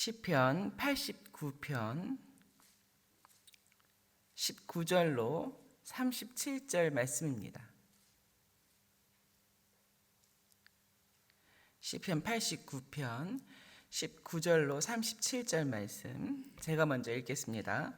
시편 89편 19절로 37절 말씀입니다. 시편 89편 19절로 37절 말씀 제가 먼저 읽겠습니다.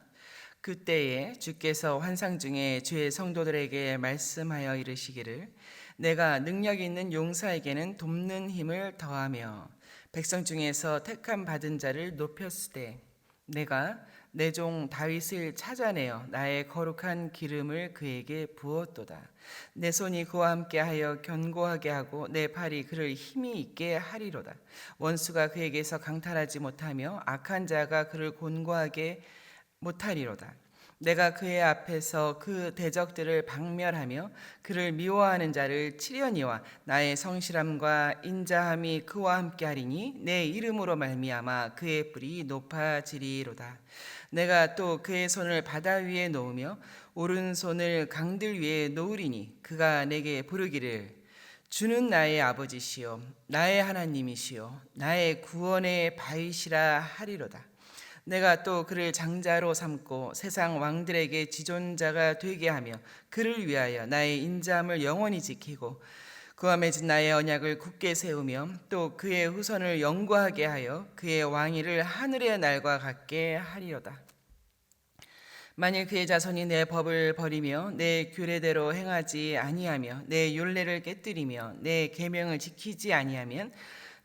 그때에 주께서 환상 중에 주의 성도들에게 말씀하여 이르시기를 내가 능력 있는 용사에게는 돕는 힘을 더하며 백성 중에서 택함 받은 자를 높였으되 내가 내 종 다윗을 찾아내어 나의 거룩한 기름을 그에게 부었도다. 내 손이 그와 함께하여 견고하게 하고 내 팔이 그를 힘이 있게 하리로다. 원수가 그에게서 강탈하지 못하며 악한 자가 그를 곤고하게 못하리로다. 내가 그의 앞에서 그 대적들을 박멸하며 그를 미워하는 자를 치려니와 나의 성실함과 인자함이 그와 함께하리니 내 이름으로 말미암아 그의 뿔이 높아지리로다. 내가 또 그의 손을 바다 위에 놓으며 오른손을 강들 위에 놓으리니 그가 내게 부르기를 주는 나의 아버지시요 나의 하나님이시요 나의 구원의 바위시라 하리로다. 내가 또 그를 장자로 삼고 세상 왕들에게 지존자가 되게 하며 그를 위하여 나의 인자함을 영원히 지키고 그와 맺은 나의 언약을 굳게 세우며 또 그의 후손을 영구하게 하여 그의 왕위를 하늘의 날과 같게 하리로다. 만일 그의 자손이 내 법을 버리며 내 규례대로 행하지 아니하며 내 율례를 깨뜨리며 내 계명을 지키지 아니하면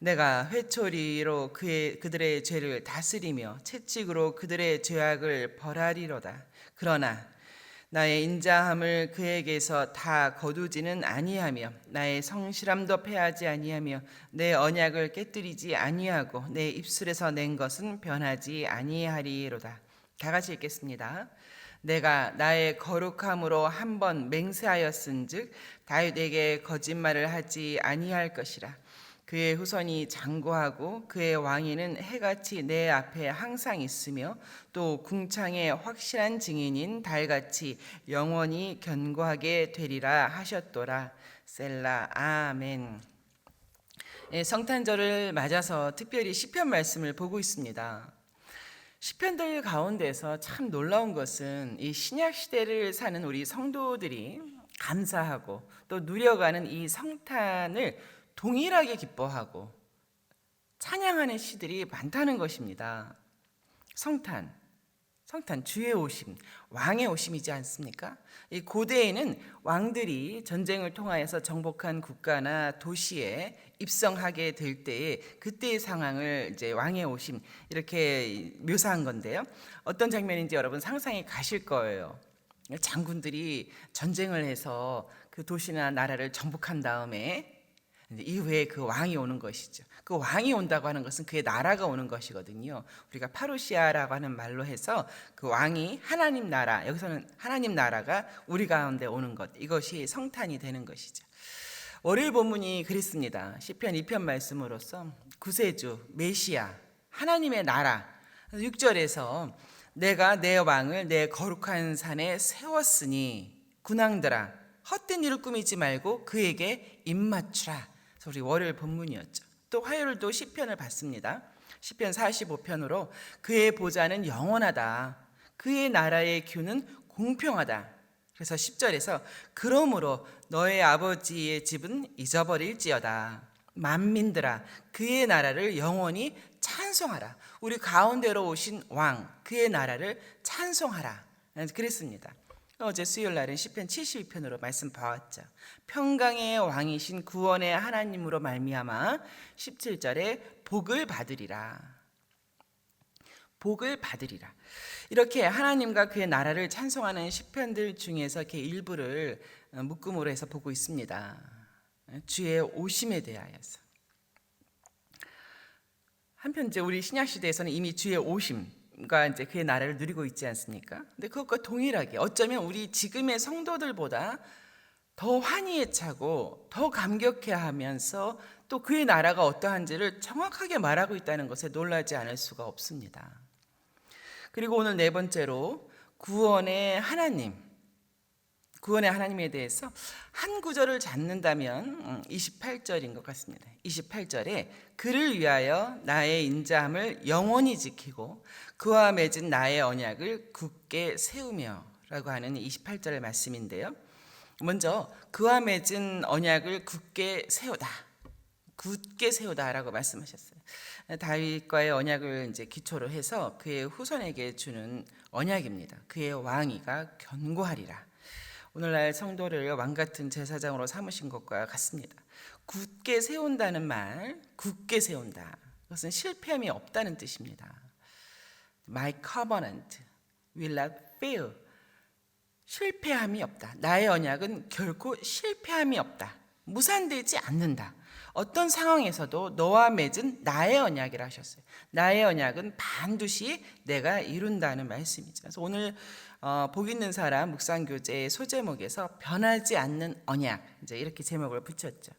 내가 회초리로 그들의 죄를 다스리며 채찍으로 그들의 죄악을 벌하리로다. 그러나 나의 인자함을 그에게서 다 거두지는 아니하며 나의 성실함도 패하지 아니하며 내 언약을 깨뜨리지 아니하고 내 입술에서 낸 것은 변하지 아니하리로다. 다 같이 읽겠습니다. 내가 나의 거룩함으로 한 번 맹세하였은즉 다윗에게 거짓말을 하지 아니할 것이라. 그의 후손이 장구하고 그의 왕위는 해같이 내 앞에 항상 있으며 또 궁창의 확실한 증인인 달같이 영원히 견고하게 되리라 하셨도다. 셀라. 아멘. 성탄절을 맞아서 특별히 시편 말씀을 보고 있습니다. 시편들 가운데서 참 놀라운 것은 이 신약 시대를 사는 우리 성도들이 감사하고 또 누려가는 이 성탄을 동일하게 기뻐하고 찬양하는 시들이 많다는 것입니다. 성탄 주의 오심, 왕의 오심이지 않습니까? 이 고대에는 왕들이 전쟁을 통하여서 정복한 국가나 도시에 입성하게 될 때에 그때의 상황을 이제 왕의 오심 이렇게 묘사한 건데요. 어떤 장면인지 여러분 상상이 가실 거예요. 장군들이 전쟁을 해서 그 도시나 나라를 정복한 다음에 이후에 그 왕이 오는 것이죠. 그 왕이 온다고 하는 것은 그의 나라가 오는 것이거든요. 우리가 파루시아라고 하는 말로 해서 그 왕이 하나님 나라, 여기서는 하나님 나라가 우리 가운데 오는 것, 이것이 성탄이 되는 것이죠. 월요일 본문이 그랬습니다. 시편 2편 말씀으로서 구세주, 메시아, 하나님의 나라. 6절에서 내가 내 왕을 내 거룩한 산에 세웠으니 군왕들아 헛된 일을 꾸미지 말고 그에게 입맞추라. 우리 월요일 본문이었죠. 또 화요일도 시편을 봤습니다. 시편 45편으로 그의 보좌는 영원하다. 그의 나라의 규는 공평하다. 그래서 10절에서 그러므로 너의 아버지의 집은 잊어버릴지어다. 만민들아 그의 나라를 영원히 찬송하라. 우리 가운데로 오신 왕 그의 나라를 찬송하라. 그랬습니다. 어제 수요일 날은 시편 72편으로 말씀 봐왔죠. 평강의 왕이신 구원의 하나님으로 말미암아 17절에 복을 받으리라. 복을 받으리라. 이렇게 하나님과 그의 나라를 찬송하는 시편들 중에서 이렇게 일부를 묶음으로 해서 보고 있습니다. 주의 오심에 대하여서. 한편 이제 우리 신약 시대에서는 이미 주의 오심 이제 그의 나라를 누리고 있지 않습니까? 근데 그것과 동일하게 어쩌면 우리 지금의 성도들보다 더 환희에 차고 더 감격해하면서 또 그의 나라가 어떠한지를 정확하게 말하고 있다는 것에 놀라지 않을 수가 없습니다. 그리고 오늘 네 번째로 구원의 하나님, 구원의 하나님에 대해서 한 구절을 잡는다면 28절인 것 같습니다. 28절에 그를 위하여 나의 인자함을 영원히 지키고 그와 맺은 나의 언약을 굳게 세우며 라고 하는 28절의 말씀인데요. 먼저 그와 맺은 언약을 굳게 세우다. 굳게 세우다라고 말씀하셨어요. 다윗과의 언약을 이제 기초로 해서 그의 후손에게 주는 언약입니다. 그의 왕위가 견고하리라. 오늘날 성도를 왕 같은 제사장으로 삼으신 것과 같습니다. 굳게 세운다는 말, 굳게 세운다. 그것은 실패함이 없다는 뜻입니다. My covenant will not fail. 실패함이 없다. 나의 언약은 결코 실패함이 없다. 무산되지 않는다. 어떤 상황에서도 너와 맺은 나의 언약이라 하셨어요. 나의 언약은 반드시 내가 이룬다는 말씀이죠. 그래서 오늘 복 있는 사람 묵상교재의 소제목에서 변하지 않는 언약, 이제 이렇게 제목을 붙였죠.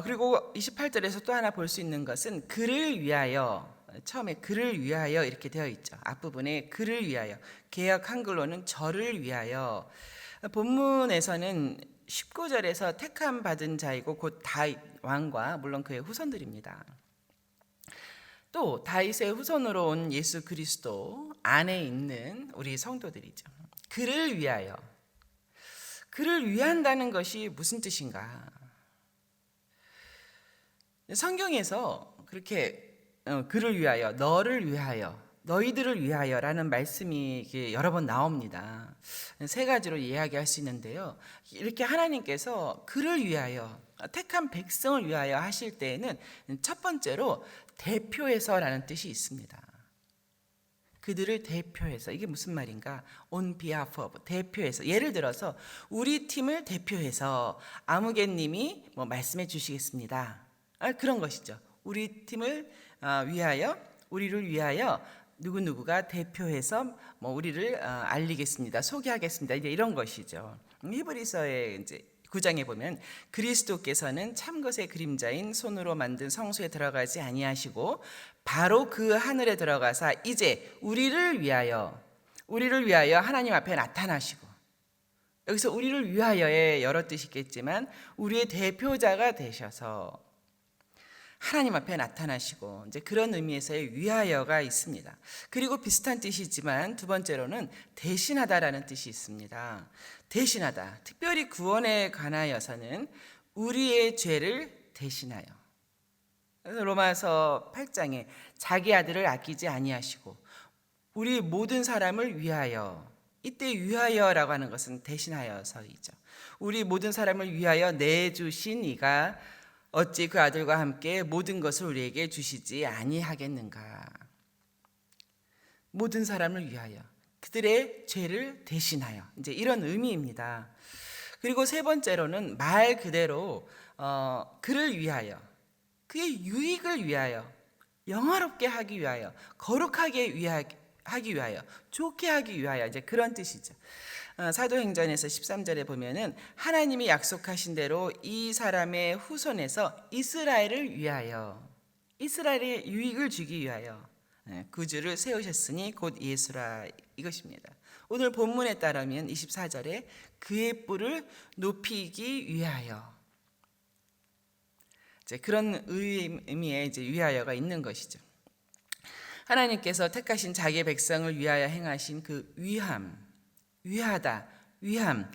그리고 28절에서 또 하나 볼 수 있는 것은 그를 위하여, 처음에 그를 위하여 이렇게 되어 있죠. 앞부분에 그를 위하여, 개역 한글로는 저를 위하여. 본문에서는 19절에서 택함 받은 자이고 곧 다윗 왕과 물론 그의 후손들입니다. 또 다윗의 후손으로 온 예수 그리스도 안에 있는 우리 성도들이죠. 그를 위하여. 그를 위한다는 것이 무슨 뜻인가? 성경에서 그렇게 그를 위하여, 너를 위하여, 너희들을 위하여라는 말씀이 여러 번 나옵니다. 세 가지로 이야기할 수 있는데요. 이렇게 하나님께서 그를 위하여, 택한 백성을 위하여 하실 때에는 첫 번째로 대표해서라는 뜻이 있습니다. 그들을 대표해서, 이게 무슨 말인가? On behalf of, 대표해서. 예를 들어서 우리 팀을 대표해서 아무개님이 말씀해 주시겠습니다. 그런 것이죠. 우리 팀을 위하여, 우리를 위하여 누구누구가 대표해서 우리를 알리겠습니다. 소개하겠습니다. 이제 이런 것이죠. 히브리서의 이제 9장에 보면 그리스도께서는 참것의 그림자인 손으로 만든 성소에 들어가지 아니하시고 바로 그 하늘에 들어가사 이제 우리를 위하여 하나님 앞에 나타나시고, 여기서 우리를 위하여의 여러 뜻이 있겠지만 우리의 대표자가 되셔서 하나님 앞에 나타나시고, 이제 그런 의미에서의 위하여가 있습니다. 그리고 비슷한 뜻이지만 두 번째로는 대신하다라는 뜻이 있습니다. 대신하다. 특별히 구원에 관하여서는 우리의 죄를 대신하여. 로마서 8장에 자기 아들을 아끼지 아니하시고 우리 모든 사람을 위하여. 이때 위하여라고 하는 것은 대신하여서이죠. 우리 모든 사람을 위하여 내주신 이가 어찌 그 아들과 함께 모든 것을 우리에게 주시지 아니하겠는가. 모든 사람을 위하여, 그들의 죄를 대신하여, 이제 이런 의미입니다. 그리고 세 번째로는 말 그대로 그를 위하여, 그의 유익을 위하여, 영화롭게 하기 위하여, 거룩하게 하기 위하여, 좋게 하기 위하여, 이제 그런 뜻이죠. 사도행전에서 13절에 보면은 하나님이 약속하신 대로 이 사람의 후손에서 이스라엘을 위하여, 이스라엘의 유익을 주기 위하여 구주를 세우셨으니 곧 예수라, 이것입니다. 오늘 본문에 따르면 24절에 그의 뿔을 높이기 위하여, 이제 그런 의미의 이제 위하여가 있는 것이죠. 하나님께서 택하신 자기의 백성을 위하여 행하신 그 위하다, 위함,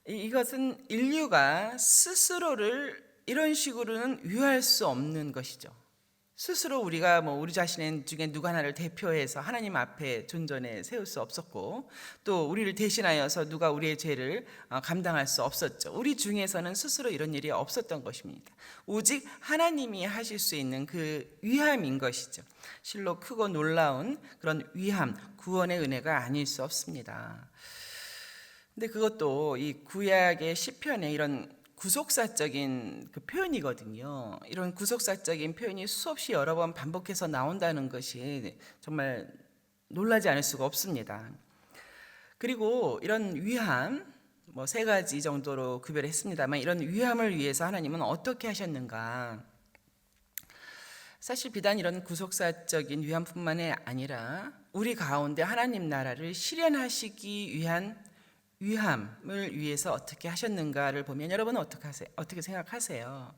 이것은 인류가 스스로를 이런 식으로는 위할 수 없는 것이죠. 스스로 우리가 우리 자신 중에 누구 하나를 대표해서 하나님 앞에 존전에 세울 수 없었고, 또 우리를 대신하여서 누가 우리의 죄를 감당할 수 없었죠. 우리 중에서는 스스로 이런 일이 없었던 것입니다. 오직 하나님이 하실 수 있는 그 위함인 것이죠. 실로 크고 놀라운 그런 위함, 구원의 은혜가 아닐 수 없습니다. 근데 그것도 이 구약의 시편에 이런 구속사적인 그 표현이거든요. 이런 구속사적인 표현이 수없이 여러 번 반복해서 나온다는 것이 정말 놀라지 않을 수가 없습니다. 그리고 이런 위함, 세 가지 정도로 구별했습니다만, 이런 위함을 위해서 하나님은 어떻게 하셨는가? 사실 비단 이런 구속사적인 위함뿐만이 아니라 우리 가운데 하나님 나라를 실현하시기 위한 위함을 위해서 어떻게 하셨는가를 보면 여러분은 어떻게 생각하세요?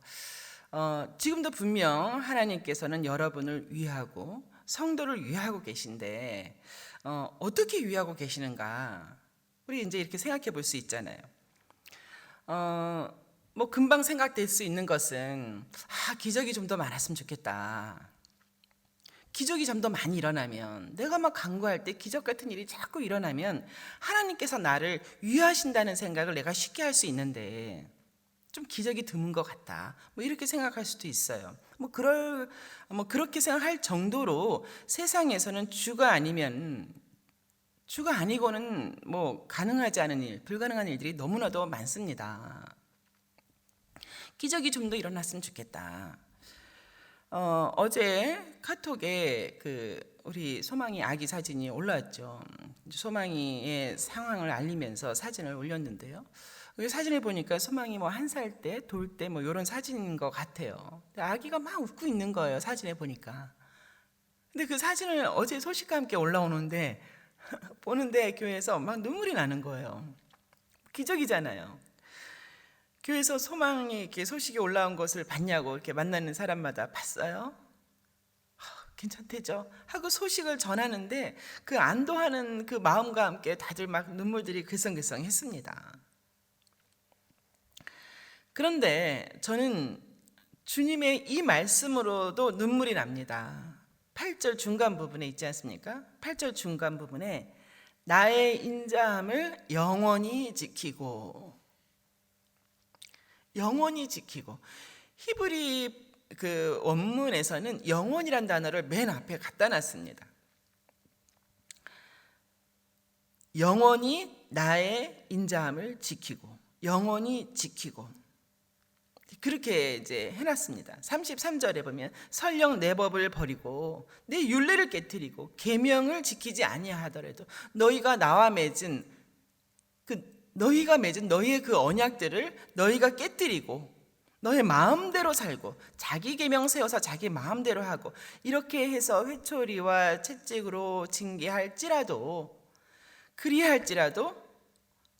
지금도 분명 하나님께서는 여러분을 위하고 성도를 위하고 계신데 어떻게 위하고 계시는가? 우리 이제 이렇게 생각해 볼 수 있잖아요. 뭐 금방 생각될 수 있는 것은 기적이 좀 더 많았으면 좋겠다. 기적이 좀 더 많이 일어나면, 내가 막 간구할 때 기적 같은 일이 자꾸 일어나면 하나님께서 나를 위하신다는 생각을 내가 쉽게 할 수 있는데 좀 기적이 드문 것 같다. 뭐 이렇게 생각할 수도 있어요. 그렇게 생각할 정도로 세상에서는 주가 아니고는 뭐 가능하지 않은 일, 불가능한 일들이 너무나도 많습니다. 기적이 좀 더 일어났으면 좋겠다. 어제 카톡에 우리 소망이 아기 사진이 올라왔죠. 소망이의 상황을 알리면서 사진을 올렸는데요. 그 사진을 보니까 소망이 뭐 1살 때, 돌 때 뭐 이런 사진인 것 같아요. 아기가 막 웃고 있는 거예요. 사진에 보니까. 근데 그 사진을 어제 소식과 함께 올라오는데 보는데 교회에서 막 눈물이 나는 거예요. 기적이잖아요. 교회에서 소망이 이렇게 소식이 올라온 것을 봤냐고 이렇게 만나는 사람마다 봤어요? 괜찮대죠? 하고 소식을 전하는데 그 안도하는 그 마음과 함께 다들 막 눈물들이 글썽글썽했습니다. 그런데 저는 주님의 이 말씀으로도 눈물이 납니다. 8절 중간 부분에 있지 않습니까? 8절 중간 부분에 나의 인자함을 영원히 지키고 히브리 그 원문에서는 영원이란 단어를 맨 앞에 갖다 놨습니다. 영원히 나의 인자함을 지키고 영원히 지키고 그렇게 이제 해놨습니다. 33절에 보면 설령 내 법을 버리고 내 율례를 깨뜨리고 계명을 지키지 아니하더라도 너희가 맺은 너희의 그 언약들을 너희가 깨뜨리고 너의 마음대로 살고 자기 계명 세워서 자기 마음대로 하고 이렇게 해서 회초리와 채찍으로 징계할지라도 그리할지라도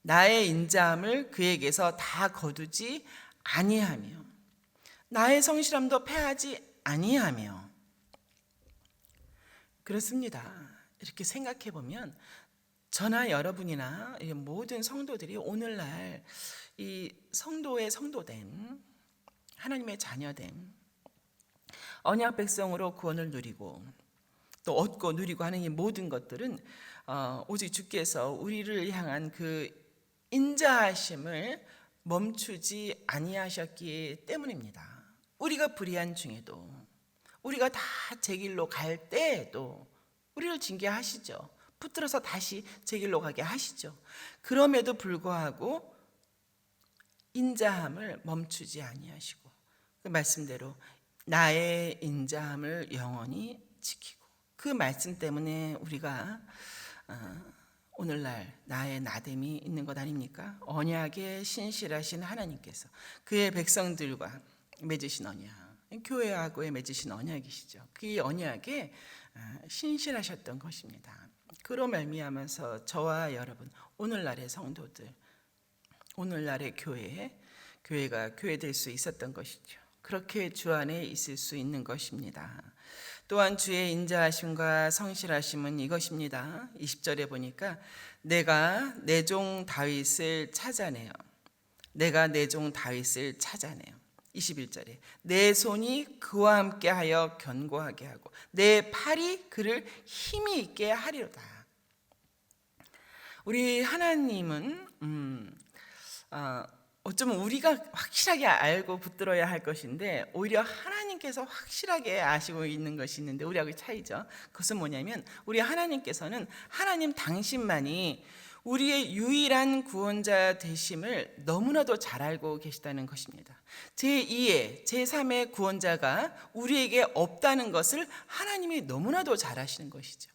나의 인자함을 그에게서 다 거두지 아니하며 나의 성실함도 패하지 아니하며 그렇습니다. 이렇게 생각해 보면 저나 여러분이나 모든 성도들이 오늘날 이 성도의 성도된 하나님의 자녀된 언약 백성으로 구원을 누리고 또 얻고 누리고 하는 이 모든 것들은 오직 주께서 우리를 향한 그 인자하심을 멈추지 아니하셨기 때문입니다. 우리가 불의한 중에도 우리가 다 제 길로 갈 때에도 우리를 징계하시죠. 붙들어서 다시 제 길로 가게 하시죠. 그럼에도 불구하고 인자함을 멈추지 아니하시고 그 말씀대로 나의 인자함을 영원히 지키고 그 말씀 때문에 우리가 오늘날 나의 나됨이 있는 것 아닙니까? 언약에 신실하신 하나님께서 그의 백성들과 맺으신 언약, 교회하고의 맺으신 언약이시죠. 그 언약에 신실하셨던 것입니다. 그로 말미암아서 저와 여러분, 오늘날의 성도들, 오늘날의 교회가 교회될 수 있었던 것이죠. 그렇게 주 안에 있을 수 있는 것입니다. 또한 주의 인자하심과 성실하심은 이것입니다. 20절에 보니까 내가 내 종 다윗을 찾아내요. 21절에 내 손이 그와 함께 하여 견고하게 하고 내 팔이 그를 힘이 있게 하리로다. 우리 하나님은 어쩌면 우리가 확실하게 알고 붙들어야 할 것인데 오히려 하나님께서 확실하게 아시고 있는 것이 있는데 우리하고의 차이죠. 그것은 뭐냐면 우리 하나님께서는 하나님 당신만이 우리의 유일한 구원자 되심을 너무나도 잘 알고 계시다는 것입니다. 제2의, 제3의 구원자가 우리에게 없다는 것을 하나님이 너무나도 잘 아시는 것이죠.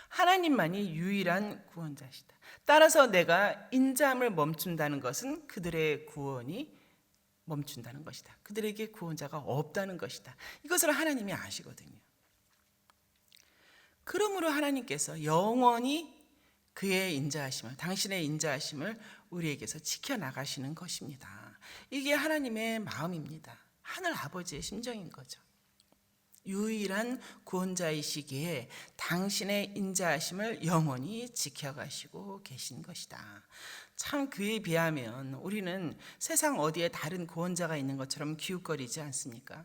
하나님만이 유일한 구원자시다. 따라서 내가 인자함을 멈춘다는 것은 그들의 구원이 멈춘다는 것이다. 그들에게 구원자가 없다는 것이다. 이것을 하나님이 아시거든요. 그러므로 하나님께서 영원히 그의 인자하심을, 당신의 인자하심을 우리에게서 지켜나가시는 것입니다. 이게 하나님의 마음입니다. 하늘 아버지의 심정인 거죠. 유일한 구원자이시기에 당신의 인자하심을 영원히 지켜가시고 계신 것이다. 참 그에 비하면 우리는 세상 어디에 다른 구원자가 있는 것처럼 기웃거리지 않습니까?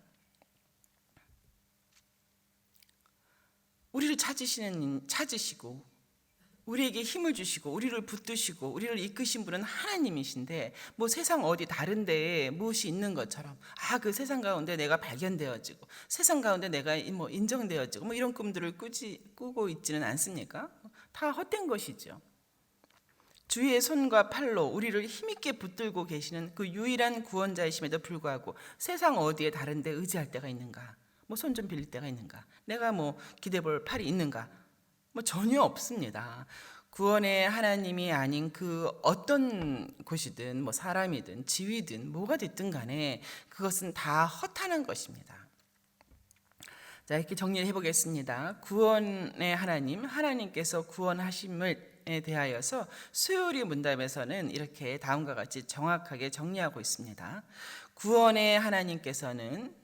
우리를 찾으시고 우리에게 힘을 주시고 우리를 붙드시고 우리를 이끄신 분은 하나님이신데 뭐 세상 어디 다른 데에 무엇이 있는 것처럼 그 세상 가운데 내가 발견되어지고 세상 가운데 내가 뭐 인정되어지고 뭐 이런 꿈들을 꾸고 있지는 않습니까? 다 헛된 것이죠. 주의 손과 팔로 우리를 힘있게 붙들고 계시는 그 유일한 구원자이심에도 불구하고 세상 어디에 다른 데 의지할 때가 있는가? 뭐 손 좀 빌릴 때가 있는가? 내가 뭐 기대볼 팔이 있는가? 뭐 전혀 없습니다. 구원의 하나님이 아닌 그 어떤 곳이든 뭐 사람이든 지위든 뭐가 됐든 간에 그것은 다 허탄한 것입니다. 자, 이렇게 정리를 해보겠습니다. 구원의 하나님, 하나님께서 구원하심에 대하여서 수요리 문답에서는 이렇게 다음과 같이 정확하게 정리하고 있습니다. 구원의 하나님께서는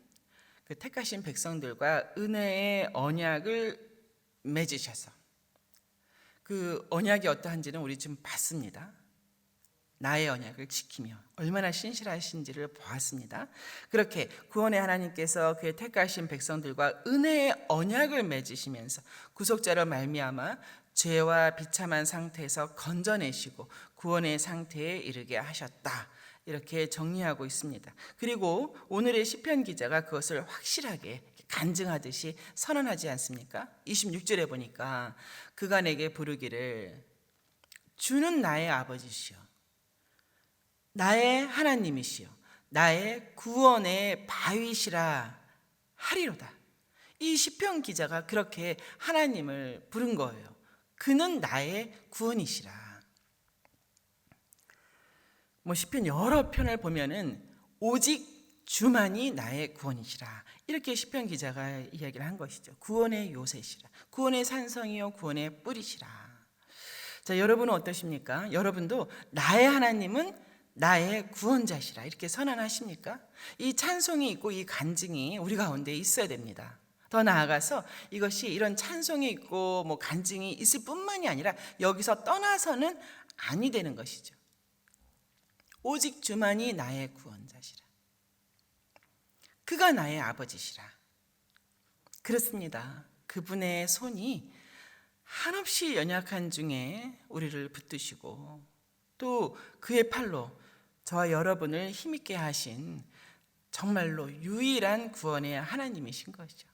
그 택하신 백성들과 은혜의 언약을 맺으셔서 그 언약이 어떠한지는 우리 지금 봤습니다. 나의 언약을 지키며 얼마나 신실하신지를 보았습니다. 그렇게 구원의 하나님께서 그의 택하신 백성들과 은혜의 언약을 맺으시면서 구속자로 말미암아 죄와 비참한 상태에서 건져내시고 구원의 상태에 이르게 하셨다. 이렇게 정리하고 있습니다. 그리고 오늘의 시편 기자가 그것을 확실하게 간증하듯이 선언하지 않습니까? 26절에 보니까 그가 내게 부르기를 주는 나의 아버지시여 나의 하나님이시여 나의 구원의 바위시라 하리로다. 이 시편 기자가 그렇게 하나님을 부른 거예요. 그는 나의 구원이시라. 뭐 시편 여러 편을 보면은 오직 주만이 나의 구원이시라. 이렇게 시편 기자가 이야기를 한 것이죠. 구원의 요새시라. 구원의 산성이요 구원의 뿌리시라. 자, 여러분은 어떠십니까? 여러분도 나의 하나님은 나의 구원자시라 이렇게 선언하십니까? 이 찬송이 있고 이 간증이 우리 가운데 있어야 됩니다. 더 나아가서 이것이 이런 찬송이 있고 뭐 간증이 있을 뿐만이 아니라 여기서 떠나서는 아니 되는 것이죠. 오직 주만이 나의 구원자시라. 그가 나의 아버지시라. 그렇습니다. 그분의 손이 한없이 연약한 중에 우리를 붙드시고 또 그의 팔로 저와 여러분을 힘있게 하신 정말로 유일한 구원의 하나님이신 것이죠.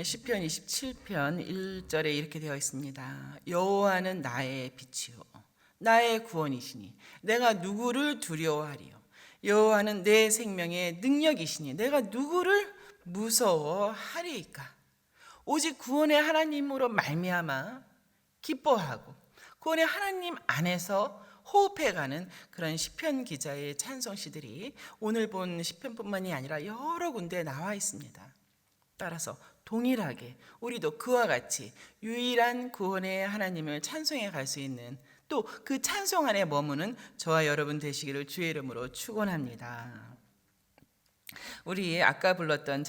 시편 27편 1절에 이렇게 되어 있습니다. 여호와는 나의 빛이요 나의 구원이시니 내가 누구를 두려워하리요. 여호와는 내 생명의 능력이시니 내가 누구를 무서워하리이까. 오직 구원의 하나님으로 말미암아 기뻐하고 구원의 하나님 안에서 호흡해가는 그런 시편 기자의 찬송시들이 오늘 본 시편뿐만이 아니라 여러 군데 나와 있습니다. 따라서 동일하게 우리도 그와 같이 유일한 구원의 하나님을 찬송해 갈 수 있는 또 그 찬송 안에 머무는 저와 여러분 되시기를 주의 이름으로 축원합니다. 우리 아까 불렀던